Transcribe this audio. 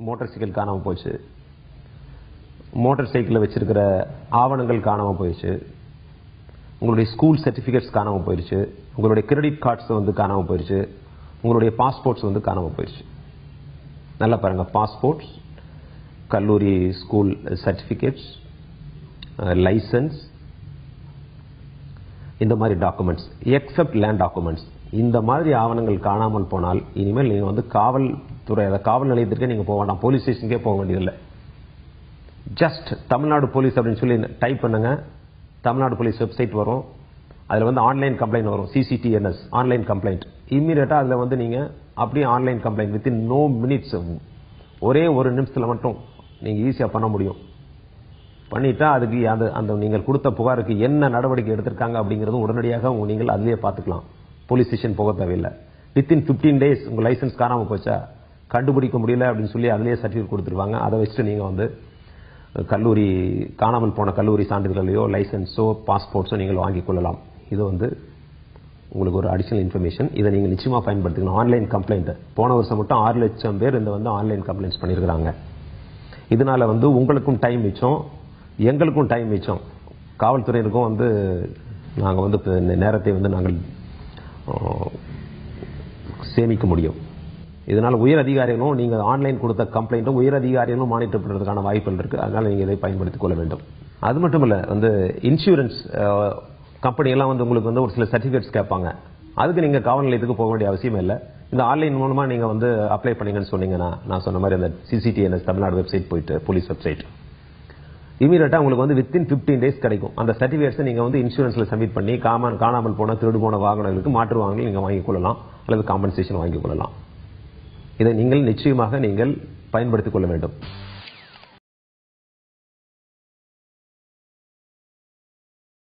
Motor cycle காணாமல் போச்சு, motor சைக்கிளில் வச்சிருக்கிற ஆவணங்கள் காணாமல் போயிடுச்சு, உங்களுடைய ஸ்கூல் சர்டிஃபிகேட்ஸ் காணாமல் போயிடுச்சு, உங்களுடைய கிரெடிட் கார்ட்ஸ் வந்து காணாமல் போயிடுச்சு, உங்களுடைய பாஸ்போர்ட்ஸ் வந்து காணாமல் போயிடுச்சு. நல்லா பாருங்க, பாஸ்போர்ட்ஸ், கல்லூரி ஸ்கூல் சர்டிஃபிகேட்ஸ், லைசன்ஸ், இந்த மாதிரி டாக்குமெண்ட்ஸ் எக்ஸப்ட் லேண்ட் டாக்குமெண்ட்ஸ், இந்த மாதிரி ஆவணங்கள் காணாமல் போனால் இனிமேல் நீங்கள் வந்து காவல்துறை காவல் நிலையத்திற்கே நீங்கள் போக வேண்டாம், போலீஸ் ஸ்டேஷனுக்கே போக வேண்டியதில்லை. ஜஸ்ட் தமிழ்நாடு போலீஸ் அப்படின்னு சொல்லி டைப் பண்ணுங்க, தமிழ்நாடு போலீஸ் வெப்சைட் வரும், அதில் வந்து ஆன்லைன் கம்ப்ளைண்ட் வரும், CCTNS ஆன்லைன் கம்ப்ளைண்ட். இம்மீடியட்டாக அதில் வந்து நீங்கள் அப்படியே online complaint within no minutes, ஒரே ஒரு நிமிஷத்தில் மட்டும் நீங்கள் ஈஸியாக பண்ண முடியும். பண்ணிட்டா அதுக்கு அந்த நீங்கள் கொடுத்த புகாருக்கு என்ன நடவடிக்கை எடுத்திருக்காங்க அப்படிங்கிறது உடனடியாக நீங்கள் அதிலேயே பார்த்துக்கலாம். போலீஸ் ஸ்டேஷன் போக தேவையில்லை. வித்தின் 15 days உங்கள் லைசன்ஸ் காணாமல் போச்சா, கண்டுபிடிக்க முடியல அப்படின்னு சொல்லி அதிலேயே சர்டிஃபிகேட் கொடுத்துருவாங்க. அதை வச்சுட்டு நீங்கள் வந்து கல்லூரி காணாமல் போன கல்லூரி சான்றிதழையோ லைசன்ஸோ பாஸ்போர்ட்ஸோ நீங்கள் வாங்கிக் கொள்ளலாம். இது வந்து உங்களுக்கு ஒரு அடிஷனல் இன்ஃபர்மேஷன். இதை நீங்கள் நிச்சயமாக பயன்படுத்திக்கணும். ஆன்லைன் கம்ப்ளைண்ட் போன வருஷம் மட்டும் 6 லட்சம் பேர் இந்த வந்து ஆன்லைன் கம்ப்ளைண்ட்ஸ் பண்ணியிருக்கிறாங்க. இதனால வந்து உங்களுக்கும் டைம் மிச்சம், எங்களுக்கும் டைம் மிச்சம், காவல்துறையினருக்கும் வந்து நாங்கள் வந்து இந்த நேரத்தை வந்து நாங்கள் சேமிக்க முடியும். இதனால் உயர் அதிகாரிகளும் நீங்கள் ஆன்லைன் கொடுத்த கம்ப்ளைண்ட்டும் உயர் அதிகாரிகளும் மானிட்டர் பண்ணுறதுக்கான வாய்ப்புகள் இருக்குது. அதனால் நீங்கள் இதை பயன்படுத்திக் கொள்ள வேண்டும். அது மட்டும் இல்லை, வந்து இன்சூரன்ஸ் கம்பெனியெல்லாம் வந்து உங்களுக்கு வந்து ஒரு சில சர்டிஃபிகேட்ஸ் கேட்பாங்க. அதுக்கு நீங்கள் காவல் நிலையத்துக்கு போக வேண்டிய அவசியம் இல்லை. இந்த ஆன்லைன் மூலமாக நீங்கள் வந்து அப்ளை பண்ணீங்கன்னு சொன்னீங்கன்னா, நான் சொன்ன மாதிரி அந்த CCTNS தமிழ்நாடு வெப்சைட் போயிட்டு போலீஸ் வெப்சைட் இமீடியட்டாக உங்களுக்கு வந்து வித்தின் 15 days கிடைக்கும். அந்த சர்டிஃபிகேட்ஸை நீங்கள் வந்து இன்சூரன்ஸில் சப்மிட் பண்ணி காணாமல் போன திருடு போன வாகனங்களுக்கு மாற்று வாகனங்கள் நீங்கள் வாங்கிக் கொள்ளலாம் அல்லது காம்பன்சேஷன் வாங்கிக் கொள்ளலாம். இதை நீங்கள் நிச்சயமாக நீங்கள் பயன்படுத்திக் கொள்ள வேண்டும்.